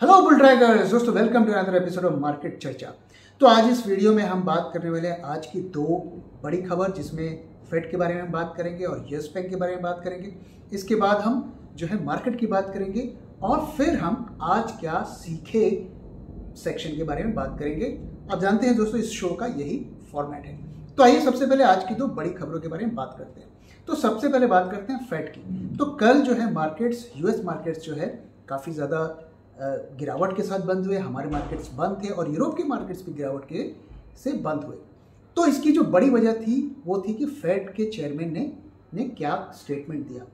Hello bull traders दोस्तों, welcome to another episode of market चर्चा। तो आज इस वीडियो में हम बात करने वाले हैं आज की दो बड़ी खबर, जिसमें फेड के बारे में हम बात करेंगे और यस बैंक के बारे में बात करेंगे। इसके बाद हम जो है मार्केट की बात करेंगे और फिर हम आज क्या सीखे सेक्शन के बारे में बात करेंगे। आप जानते हैं दोस्तों, इस शो का यही फॉर्मेट है। तो आइए सबसे पहले आज की दो बड़ी खबरों के बारे में बात करते हैं। तो सबसे पहले बात करते हैं फेड की। तो कल जो है मार्केट्स, यूएस मार्केट्स जो है काफ़ी ज़्यादा गिरावट के साथ बंद हुए। हमारे मार्केट्स बंद थे और यूरोप के मार्केट्स भी गिरावट के से बंद हुए। तो इसकी जो बड़ी वजह थी वो थी कि फेड के चेयरमैन ने क्या स्टेटमेंट दिया।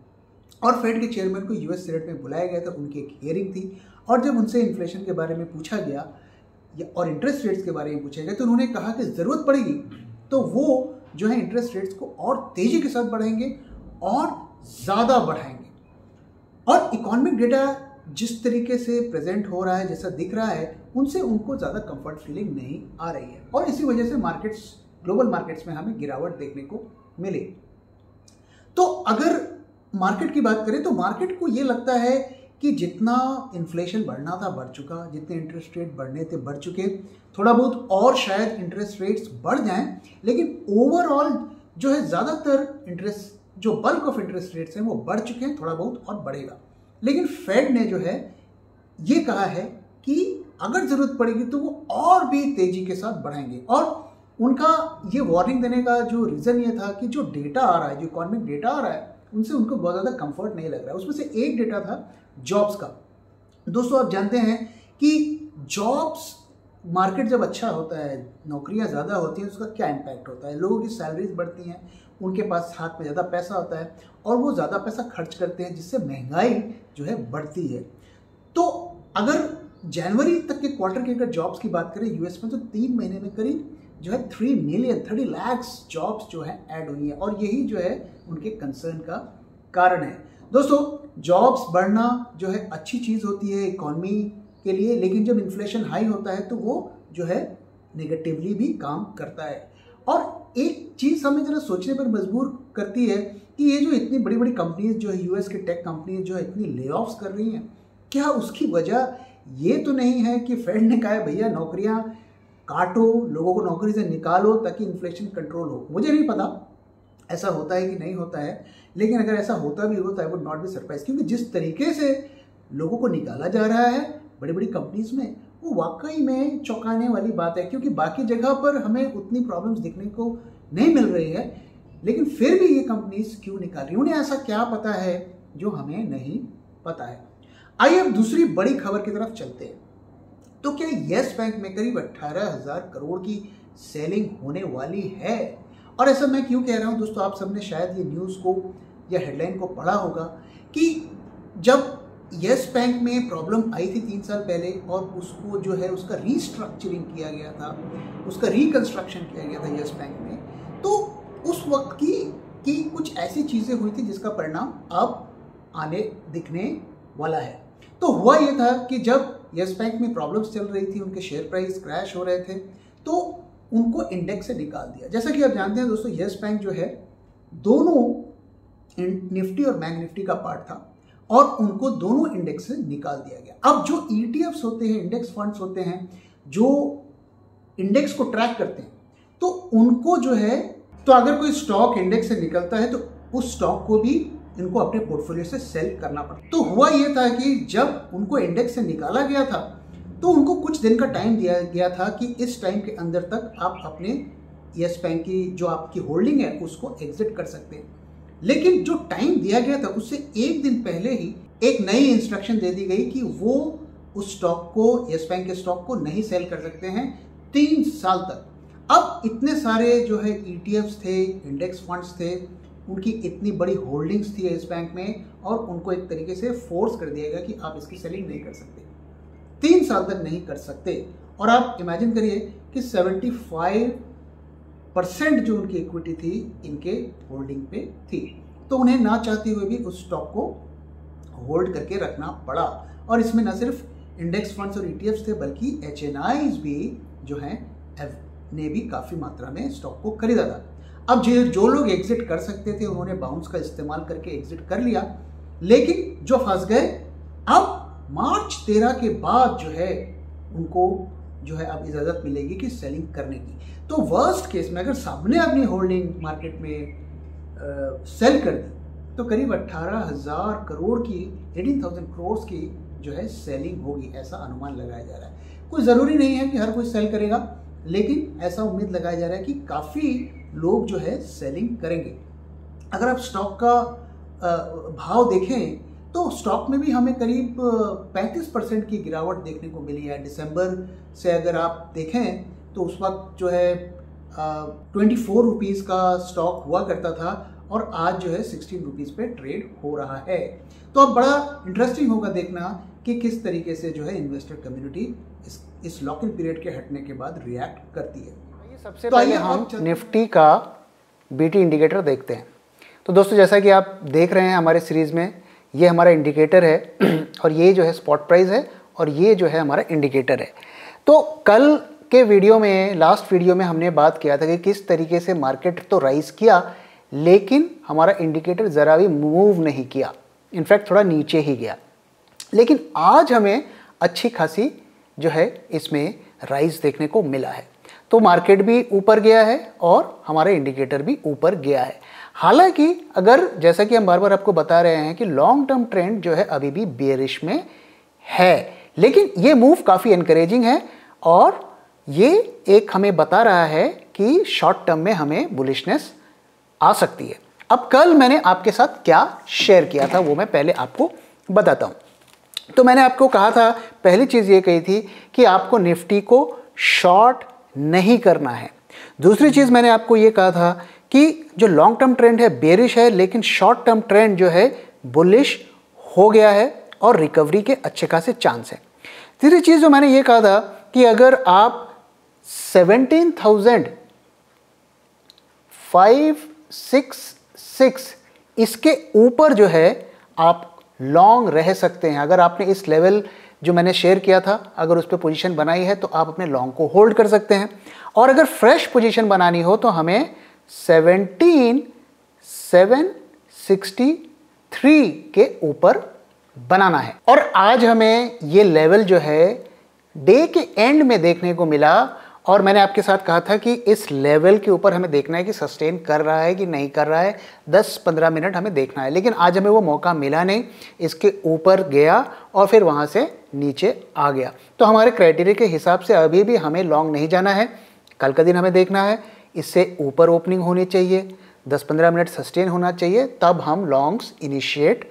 और फेड के चेयरमैन को यूएस सीनेट में बुलाया गया था, उनकी एक हियरिंग थी। और जब उनसे इन्फ्लेशन के बारे में पूछा गया और इंटरेस्ट रेट्स के बारे में पूछा गया, तो उन्होंने कहा कि ज़रूरत पड़ेगी तो वो जो है इंटरेस्ट रेट्स को और तेज़ी के साथ बढ़ाएंगे और ज़्यादा बढ़ाएंगे। और इकोनॉमिक डेटा जिस तरीके से प्रेजेंट हो रहा है, जैसा दिख रहा है, उनसे उनको ज़्यादा कंफर्ट फीलिंग नहीं आ रही है। और इसी वजह से मार्केट्स, ग्लोबल मार्केट्स में हमें गिरावट देखने को मिली। तो अगर मार्केट की बात करें तो मार्केट को ये लगता है कि जितना इन्फ्लेशन बढ़ना था बढ़ चुका, जितने इंटरेस्ट रेट बढ़ने थे बढ़ चुके, थोड़ा बहुत और शायद इंटरेस्ट रेट्स बढ़ जाएं, लेकिन ओवरऑल जो है ज़्यादातर इंटरेस्ट, जो बल्क ऑफ इंटरेस्ट रेट्स हैं वो बढ़ चुके हैं, थोड़ा बहुत और बढ़ेगा। लेकिन फेड ने जो है ये कहा है कि अगर ज़रूरत पड़ेगी तो वो और भी तेज़ी के साथ बढ़ाएंगे। और उनका ये वार्निंग देने का जो रीज़न ये था कि जो डेटा आ रहा है, जो इकोनॉमिक डेटा आ रहा है, उनसे उनको बहुत ज़्यादा कंफर्ट नहीं लग रहा है। उसमें से एक डेटा था जॉब्स का। दोस्तों आप जानते हैं कि जॉब्स मार्केट जब अच्छा होता है, नौकरियां ज़्यादा होती हैं, उसका क्या इम्पैक्ट होता है। लोगों की सैलरीज बढ़ती हैं, उनके पास हाथ में ज़्यादा पैसा होता है और वो ज़्यादा पैसा खर्च करते हैं, जिससे महंगाई जो है बढ़ती है। तो अगर जनवरी तक के क्वार्टर की अगर जॉब्स की बात करें यूएस में, तो 3 महीने में करीब जो है 30 लाख जॉब्स जो है ऐड हुई हैं। और यही जो है उनके कंसर्न का कारण है। दोस्तों जॉब्स बढ़ना जो है अच्छी चीज़ होती है इकॉनमी के लिए, लेकिन जब इन्फ्लेशन हाई होता है तो वो जो है नेगेटिवली भी काम करता है। और एक चीज़ हमें जरा सोचने पर मजबूर करती है कि ये जो इतनी बड़ी बड़ी कंपनीज जो है, यूएस के टेक कंपनीज जो है इतनी ले ऑफ्स कर रही हैं, क्या उसकी वजह ये तो नहीं है कि फेड ने कहा है भैया नौकरियां काटो, लोगों को नौकरी से निकालो ताकि इन्फ्लेशन कंट्रोल हो। मुझे नहीं पता ऐसा होता है कि नहीं होता है, लेकिन अगर ऐसा होता भी हो तो I would not be surprise, क्योंकि जिस तरीके से लोगों को निकाला जा रहा है बड़ी बड़ी कंपनीज में, वो वाकई में चौंकाने वाली बात है। क्योंकि बाकी जगह पर हमें उतनी प्रॉब्लम्स दिखने को नहीं मिल रही है, लेकिन फिर भी ये कंपनीज क्यों निकाल रही है, उन्हें ऐसा क्या पता है जो हमें नहीं पता है। आइए अब दूसरी बड़ी खबर की तरफ चलते हैं। तो क्या यस बैंक में करीब 18,000 करोड़ की सेलिंग होने वाली है। और ऐसा मैं क्यों कह रहा हूं दोस्तों, आप सबने शायद ये न्यूज़ को या हेडलाइन को पढ़ा होगा कि जब यस बैंक में प्रॉब्लम आई थी 3 साल पहले और उसको जो है उसका रीस्ट्रक्चरिंग किया गया था, उसका रिकंस्ट्रक्शन किया गया था यस बैंक में, तो उस वक्त की कुछ ऐसी चीज़ें हुई थी जिसका परिणाम अब आने दिखने वाला है। तो हुआ ये था कि जब यस बैंक में प्रॉब्लम्स चल रही थी, उनके शेयर प्राइस क्रैश हो रहे थे, तो उनको इंडेक्स से निकाल दिया। जैसा कि आप जानते हैं दोस्तों, यस बैंक जो है दोनों निफ्टी और बैंक निफ्टी का पार्ट था और उनको दोनों इंडेक्स से निकाल दिया गया। अब जो ईटीएफ्स होते हैं, इंडेक्स फंड्स होते हैं, जो इंडेक्स को ट्रैक करते हैं, तो उनको जो है, तो अगर कोई स्टॉक इंडेक्स से निकलता है तो उस स्टॉक को भी इनको अपने पोर्टफोलियो से सेल करना पड़ता। तो हुआ ये था कि जब उनको इंडेक्स से निकाला गया था तो उनको कुछ दिन का टाइम दिया गया था कि इस टाइम के अंदर तक आप अपने यस बैंक की जो आपकी होल्डिंग है उसको एग्जिट कर सकते हैं। लेकिन जो टाइम दिया गया था उससे एक दिन पहले ही एक नई इंस्ट्रक्शन दे दी गई कि वो उस स्टॉक को, यस बैंक के स्टॉक को नहीं सेल कर सकते हैं 3 साल तक। अब इतने सारे जो है ईटीएफ्स थे, इंडेक्स फंड्स थे, उनकी इतनी बड़ी होल्डिंग्स थी इस बैंक में, और उनको एक तरीके से फोर्स कर दिया गया कि आप इसकी सेलिंग नहीं कर सकते, 3 साल तक नहीं कर सकते। और आप इमेजिन करिए कि 75% जो उनकी इक्विटी थी इनके होल्डिंग पे थी, तो उन्हें ना चाहते हुए भी उस स्टॉक को होल्ड करके रखना पड़ा। और इसमें न सिर्फ इंडेक्स फंड्स और ईटीएफ्स थे, बल्कि एचएनआईज भी जो हैं ने भी काफ़ी मात्रा में स्टॉक को खरीदा था। अब जो लोग एग्जिट कर सकते थे उन्होंने बाउंस का इस्तेमाल करके एग्जिट कर लिया, लेकिन जो फंस गए अब मार्च 13 के बाद जो है उनको जो है अब इजाज़त मिलेगी कि सेलिंग करने की। तो वर्स्ट केस में अगर सबने अपनी होल्डिंग मार्केट में सेल कर दी तो करीब 18,000 करोड़ की 18,000 करोड़ की जो है सेलिंग होगी, ऐसा अनुमान लगाया जा रहा है। कोई ज़रूरी नहीं है कि हर कोई सेल करेगा, लेकिन ऐसा उम्मीद लगाया जा रहा है कि काफ़ी लोग जो है सेलिंग करेंगे। अगर आप स्टॉक का भाव देखें तो स्टॉक में भी हमें करीब 35% की गिरावट देखने को मिली है। दिसंबर से अगर आप देखें तो उस वक्त जो है 24 रुपीज़ का स्टॉक हुआ करता था और आज जो है 16 रुपीज़ पे ट्रेड हो रहा है। तो अब बड़ा इंटरेस्टिंग होगा देखना कि किस तरीके से जो है इन्वेस्टर कम्युनिटी इस लॉक इन पीरियड के हटने के बाद रिएक्ट करती है। सबसे पहले हम निफ्टी का बीटी इंडिकेटर देखते हैं। तो दोस्तों जैसा कि आप देख रहे हैं हमारे सीरीज़ में ये हमारा इंडिकेटर है और ये जो है स्पॉट प्राइस है और ये जो है हमारा इंडिकेटर है। तो कल के वीडियो में, लास्ट वीडियो में हमने बात किया था कि किस तरीके से मार्केट तो राइज किया लेकिन हमारा इंडिकेटर ज़रा भी मूव नहीं किया, इनफैक्ट थोड़ा नीचे ही गया। लेकिन आज हमें अच्छी खासी जो है इसमें राइज देखने को मिला है। तो मार्केट भी ऊपर गया है और हमारा इंडिकेटर भी ऊपर गया है। हालांकि अगर जैसा कि हम बार बार आपको बता रहे हैं कि लॉन्ग टर्म ट्रेंड जो है अभी भी बेयरिश में है, लेकिन ये मूव काफ़ी एनकरेजिंग है और ये एक हमें बता रहा है कि शॉर्ट टर्म में हमें बुलिशनेस आ सकती है। अब कल मैंने आपके साथ क्या शेयर किया था वो मैं पहले आपको बताता हूँ। तो मैंने आपको कहा था, पहली चीज़ ये कही थी कि आपको निफ्टी को शॉर्ट नहीं करना है। दूसरी चीज़ मैंने आपको ये कहा था कि जो लॉन्ग टर्म ट्रेंड है बेरिश है, लेकिन शॉर्ट टर्म ट्रेंड जो है बुलिश हो गया है और रिकवरी के अच्छे खासे चांस हैं। तीसरी चीज़ जो मैंने ये कहा था कि अगर आप 17,566 इसके ऊपर जो है आप लॉन्ग रह सकते हैं। अगर आपने इस लेवल जो मैंने शेयर किया था अगर उस पर पोजीशन बनाई है तो आप अपने लॉन्ग को होल्ड कर सकते हैं। और अगर फ्रेश पोजीशन बनानी हो तो हमें 17,763 के ऊपर बनाना है। और आज हमें ये लेवल जो है डे के एंड में देखने को मिला और मैंने आपके साथ कहा था कि इस लेवल के ऊपर हमें देखना है कि सस्टेन कर रहा है कि नहीं कर रहा है, 10-15 मिनट हमें देखना है। लेकिन आज हमें वो मौका मिला नहीं, इसके ऊपर गया और फिर वहाँ से नीचे आ गया। तो हमारे क्राइटेरिया के हिसाब से अभी भी हमें लॉन्ग नहीं जाना है। कल का दिन हमें देखना है इससे ऊपर ओपनिंग होनी चाहिए, 10-15 मिनट सस्टेन होना चाहिए, तब हम लॉन्ग्स इनिशिएट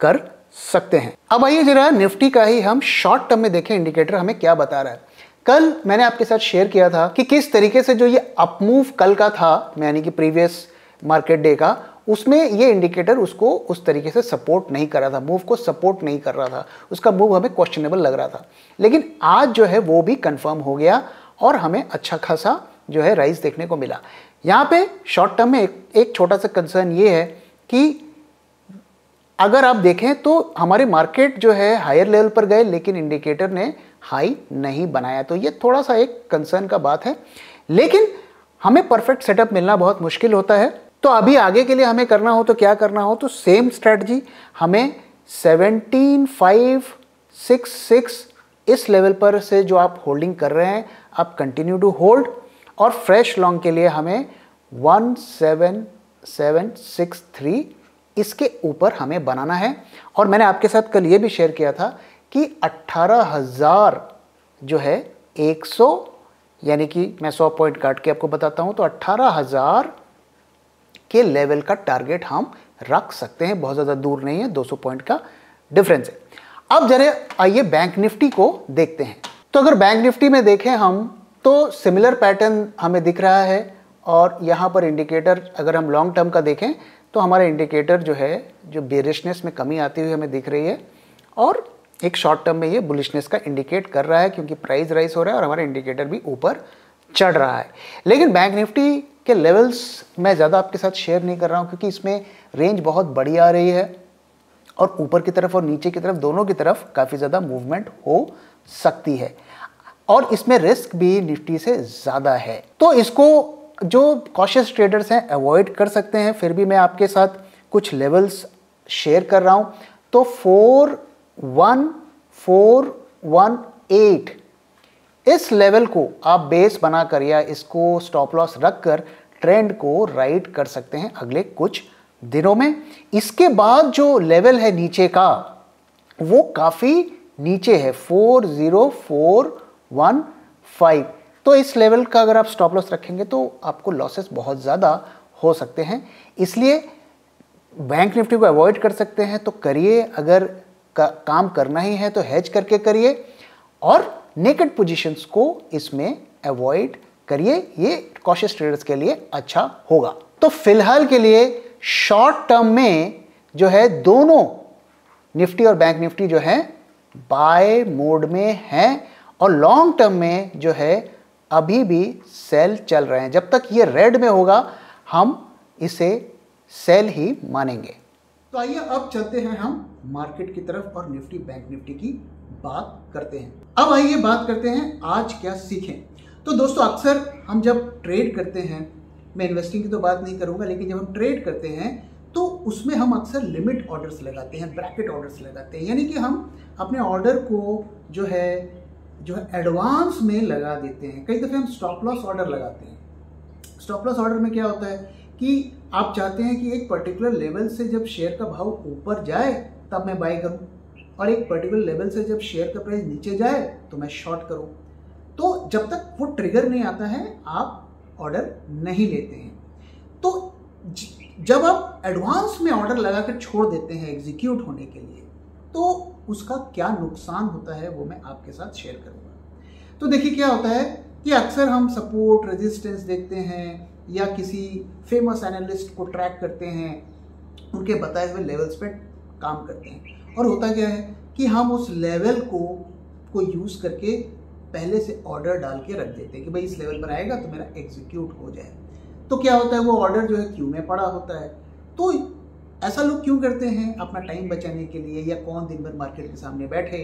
कर सकते हैं। अब आइए जरा निफ्टी का ही हम शॉर्ट टर्म में देखें इंडिकेटर हमें क्या बता रहा है। कल मैंने आपके साथ शेयर किया था कि किस तरीके से जो ये अपमूव कल का था, यानी कि प्रीवियस मार्केट डे का, उसमें ये इंडिकेटर उसको उस तरीके से सपोर्ट नहीं कर रहा था, मूव को सपोर्ट नहीं कर रहा था, उसका मूव हमें क्वेश्चनेबल लग रहा था। लेकिन आज जो है वो भी कंफर्म हो गया और हमें अच्छा खासा जो है राइज देखने को मिला। यहाँ पे शॉर्ट टर्म में एक छोटा सा कंसर्न ये है कि अगर आप देखें तो हमारे मार्केट जो है हायर लेवल पर गए लेकिन इंडिकेटर ने हाई नहीं बनाया, तो ये थोड़ा सा एक कंसर्न का बात है। लेकिन हमें परफेक्ट सेटअप मिलना बहुत मुश्किल होता है। तो अभी आगे के लिए हमें करना हो तो क्या करना हो, तो सेम स्ट्रेटजी, हमें 17,566 इस लेवल पर से जो आप होल्डिंग कर रहे हैं आप कंटिन्यू टू होल्ड, और फ्रेश लॉन्ग के लिए हमें 17,763 इसके ऊपर हमें बनाना है। और मैंने आपके साथ कल ये भी शेयर किया था कि 18,000 जो है 100, यानी कि मैं 100 पॉइंट काट के आपको बताता हूं, तो 18,000 के लेवल का टारगेट हम रख सकते हैं। बहुत ज़्यादा दूर नहीं है, 200 पॉइंट का डिफरेंस है। अब जरा आइए बैंक निफ्टी को देखते हैं। तो अगर बैंक निफ्टी में देखें हम तो सिमिलर पैटर्न हमें दिख रहा है और यहाँ पर इंडिकेटर अगर हम लॉन्ग टर्म का देखें तो हमारा इंडिकेटर जो है जो बेरिशनेस में कमी आती हुई हमें दिख रही है और एक शॉर्ट टर्म में ये बुलिशनेस का इंडिकेट कर रहा है क्योंकि प्राइस राइज हो रहा है और हमारा इंडिकेटर भी ऊपर चढ़ रहा है। लेकिन बैंक निफ्टी के लेवल्स मैं ज़्यादा आपके साथ शेयर नहीं कर रहा हूँ क्योंकि इसमें रेंज बहुत बड़ी आ रही है और ऊपर की तरफ और नीचे की तरफ दोनों की तरफ काफ़ी ज़्यादा मूवमेंट हो सकती है और इसमें रिस्क भी निफ्टी से ज़्यादा है। तो इसको जो कॉशियस ट्रेडर्स हैं अवॉइड कर सकते हैं। फिर भी मैं आपके साथ कुछ लेवल्स शेयर कर रहा हूँ। तो 418, इस लेवल को आप बेस बनाकर या इसको स्टॉप लॉस रखकर ट्रेंड को राइड कर सकते हैं अगले कुछ दिनों में। इसके बाद जो लेवल है नीचे का वो काफी नीचे है 40415, तो इस लेवल का अगर आप स्टॉप लॉस रखेंगे तो आपको लॉसेस बहुत ज़्यादा हो सकते हैं। इसलिए बैंक निफ्टी को अवॉइड कर सकते हैं तो करिए, अगर काम करना ही है तो हेज करके करिए और नेकेड पोजीशंस को इसमें अवॉइड करिए, ये कॉशियस ट्रेडर्स के लिए अच्छा होगा। तो फिलहाल के लिए शॉर्ट टर्म में जो है दोनों निफ्टी और बैंक निफ्टी जो है बाय मोड में हैं और लॉन्ग टर्म में जो है अभी भी सेल चल रहे हैं। जब तक ये रेड में होगा हम इसे सेल ही मानेंगे। तो आइए अब चलते हैं हम मार्केट की तरफ और निफ्टी बैंक निफ्टी की बात करते हैं। अब आइए बात करते हैं आज क्या सीखें। तो दोस्तों अक्सर हम जब ट्रेड करते हैं, मैं इन्वेस्टिंग की तो बात नहीं करूंगा, लेकिन जब हम ट्रेड करते हैं तो उसमें हम अक्सर लिमिट ऑर्डर्स लगाते हैं, ब्रैकेट ऑर्डर्स लगाते हैं, यानी कि हम अपने ऑर्डर को जो है एडवांस में लगा देते हैं। कई दफ़े हम स्टॉप लॉस ऑर्डर लगाते हैं। स्टॉप लॉस ऑर्डर में क्या होता है कि आप चाहते हैं कि एक पर्टिकुलर लेवल से जब शेयर का भाव ऊपर जाए तब मैं बाय करूं और एक पर्टिकुलर लेवल से जब शेयर का प्राइस नीचे जाए तो मैं शॉर्ट करूं। तो जब तक वो ट्रिगर नहीं आता है आप ऑर्डर नहीं लेते हैं। तो जब आप एडवांस में ऑर्डर लगाकर छोड़ देते हैं एग्जीक्यूट होने के लिए तो उसका क्या नुकसान होता है वो मैं आपके साथ शेयर करूंगा। तो देखिए क्या होता है कि अक्सर हम सपोर्ट रेजिस्टेंस देखते हैं या किसी फेमस एनालिस्ट को ट्रैक करते हैं, उनके बताए हुए लेवल्स पे काम करते हैं और होता क्या है कि हम उस लेवल को यूज़ करके पहले से ऑर्डर डाल के रख देते हैं कि भाई इस लेवल पर आएगा तो मेरा एग्जीक्यूट हो जाए। तो क्या होता है वो ऑर्डर जो है क्यू में पड़ा होता है। तो ऐसा लोग क्यों करते हैं? अपना टाइम बचाने के लिए, या कौन दिन भर मार्केट के सामने बैठे,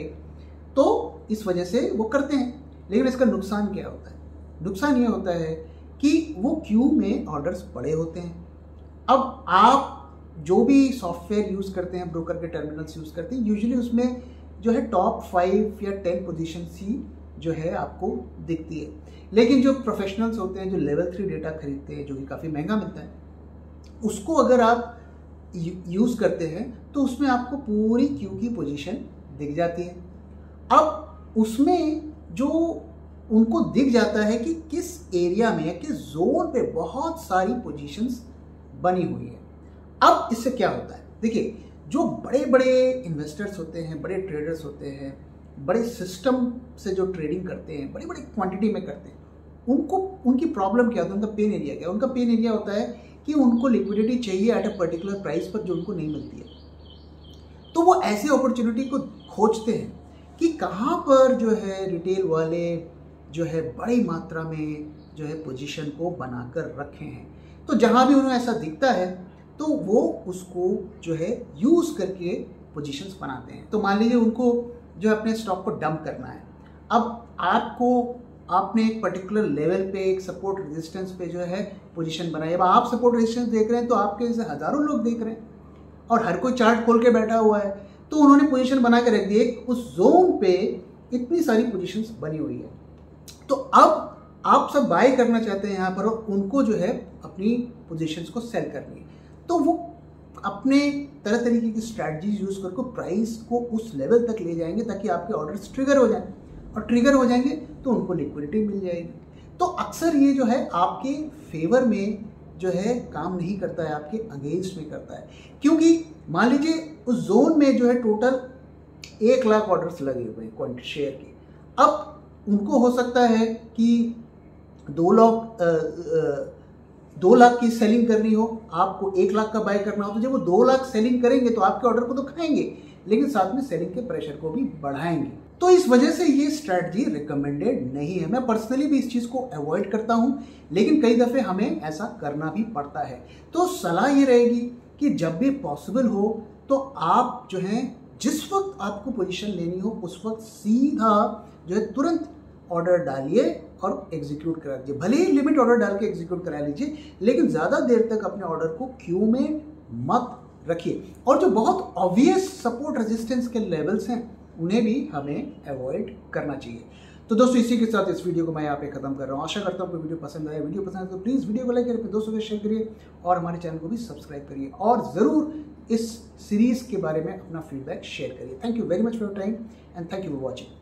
तो इस वजह से वो करते हैं। लेकिन इसका नुकसान क्या होता है? नुकसान ये होता है कि वो क्यू में ऑर्डर्स पड़े होते हैं। अब आप जो भी सॉफ्टवेयर यूज़ करते हैं, ब्रोकर के टर्मिनल्स यूज़ करते हैं, यूजुअली उसमें जो है टॉप 5 या 10 पोजीशन ही जो है आपको दिखती है। लेकिन जो प्रोफेशनल्स होते हैं जो लेवल 3 डेटा खरीदते हैं, जो कि काफ़ी महंगा मिलता है, उसको अगर आप यूज़ करते हैं तो उसमें आपको पूरी क्यू की पोजीशन दिख जाती है। अब उसमें जो उनको दिख जाता है कि किस एरिया में या किस जोन पे बहुत सारी पोजीशंस बनी हुई है। अब इससे क्या होता है, देखिए जो बड़े बड़े इन्वेस्टर्स होते हैं, बड़े ट्रेडर्स होते हैं, बड़े सिस्टम से जो ट्रेडिंग करते हैं, बड़ी बड़ी क्वांटिटी में करते हैं, उनकी प्रॉब्लम क्या होता है, उनका पेन एरिया क्या है? उनका पेन एरिया होता है कि उनको लिक्विडिटी चाहिए एट अ पर्टिकुलर प्राइस पर जो उनको नहीं मिलती है। तो वो ऐसी अपॉर्चुनिटी को खोजते हैं कि कहाँ पर जो है रिटेल वाले जो है बड़ी मात्रा में जो है पोजीशन को बनाकर रखे हैं। तो जहाँ भी उन्हें ऐसा दिखता है तो वो उसको जो है यूज़ करके पोजीशंस बनाते हैं। तो मान लीजिए उनको जो है अपने स्टॉक को डंप करना है। अब आपने एक पर्टिकुलर लेवल पे एक सपोर्ट रेजिस्टेंस पे जो है पोजीशन बनाई। अब आप सपोर्ट रेजिस्टेंस देख रहे हैं तो आपके जैसे हज़ारों लोग देख रहे हैं और हर कोई चार्ट खोल के बैठा हुआ है, तो उन्होंने पोजीशन बना के रख दी। उस जोन पे इतनी सारी पोजीशंस बनी हुई है। तो अब आप सब बाय करना चाहते हैं यहाँ पर और उनको जो है अपनी पोजीशंस को सेल करनी है। तो वो अपने तरह तरीके की स्ट्रैटेजीज यूज़ करके प्राइस को उस लेवल तक ले जाएंगे ताकि आपके ऑर्डर्स ट्रिगर हो जाएं, और ट्रिगर हो जाएंगे तो उनको लिक्विडिटी मिल जाएगी। तो अक्सर ये जो है आपके फेवर में जो है काम नहीं करता है, आपके अगेंस्ट में करता है। क्योंकि मान लीजिए उस जोन में जो है टोटल 1 लाख ऑर्डर्स लगे हुए हैं क्वांटिटी शेयर के। अब उनको हो सकता है कि 2 लाख की सेलिंग करनी हो, आपको 1 लाख का बाय करना हो। तो जब वो 2 लाख सेलिंग करेंगे तो आपके ऑर्डर को तो खाएंगे, लेकिन साथ में सेलिंग के प्रेशर को भी बढ़ाएंगे। तो इस वजह से ये स्ट्रैटेजी रिकमेंडेड नहीं है। मैं पर्सनली भी इस चीज़ को अवॉइड करता हूं, लेकिन कई दफ़े हमें ऐसा करना भी पड़ता है। तो सलाह ये रहेगी कि जब भी पॉसिबल हो तो आप जो है जिस वक्त आपको पोजीशन लेनी हो उस वक्त सीधा जो है तुरंत ऑर्डर डालिए और एग्जीक्यूट करा लीजिए। भले ही लिमिट ऑर्डर डाल के एग्जीक्यूट करा लीजिए, लेकिन ज़्यादा देर तक अपने ऑर्डर को क्यू में मत रखिए। और जो बहुत ऑब्वियस सपोर्ट रेजिस्टेंस के लेवल्स हैं उन्हें भी हमें अवॉइड करना चाहिए। तो दोस्तों इसी के साथ इस वीडियो को मैं यहाँ पे खत्म कर रहा हूँ। आशा करता हूँ आपको वीडियो पसंद आए। वीडियो पसंद आए तो प्लीज़ वीडियो को लाइक करिए, अपने दोस्तों के शेयर करिए और हमारे चैनल को भी सब्सक्राइब करिए और ज़रूर इस सीरीज़ के बारे में अपना फीडबैक शेयर करिए। Thank you very much for your time and thank you for watching.